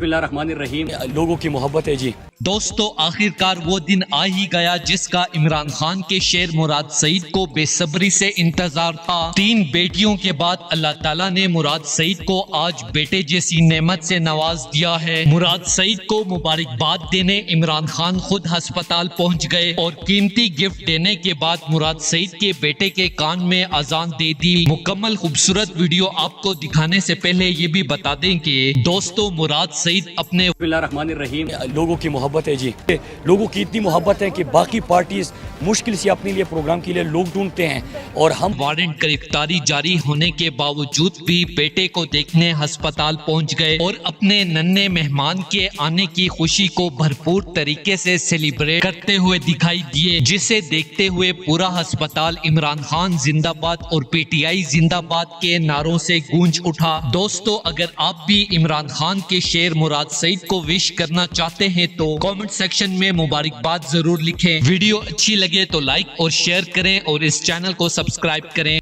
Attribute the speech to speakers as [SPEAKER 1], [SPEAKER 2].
[SPEAKER 1] बिस्मिल्लाहिर्रहमानिर्रहीम। लोगों की मोहब्बत है जी।
[SPEAKER 2] दोस्तों, आखिरकार वो दिन आ ही गया जिसका इमरान खान के शेर मुराद सईद को बेसब्री से इंतजार था। 3 बेटियों के बाद अल्लाह ताला ने मुराद सईद को आज बेटे जैसी नेमत से नवाज दिया है। मुराद सईद को मुबारकबाद देने इमरान खान खुद अस्पताल पहुंच गए और कीमती गिफ्ट देने के बाद मुराद सईद के बेटे के कान में अजान दे दी। मुकम्मल खूबसूरत वीडियो आपको दिखाने से पहले ये भी बता दें कि दोस्तों, मुराद सईद अपने
[SPEAKER 1] बिस्मिल्लाहिर्रहमानिर्रहीम। लोगों की मोहब्बत है जी। लोगों की इतनी मोहब्बत है कि बाकी पार्टीज मुश्किल से अपने लिए प्रोग्राम के लिए लोग ढूंढते हैं और हम
[SPEAKER 2] वारंट गिरफ्तारी जारी होने के बावजूद भी बेटे को देखने अस्पताल पहुंच गए और अपने नन्हे मेहमान के आने की खुशी को भरपूर तरीके से सेलिब्रेट करते हुए दिखाई दिए, जिसे देखते हुए पूरा अस्पताल इमरान खान जिंदाबाद और पीटीआई जिंदाबाद के नारों से गूंज उठा। दोस्तों, अगर आप भी इमरान खान के शेर मुराद सईद को विश करना चाहते हैं तो कमेंट सेक्शन में मुबारकबाद जरूर लिखें। वीडियो अच्छी लगे तो लाइक और शेयर करें और इस चैनल को सब्सक्राइब करें।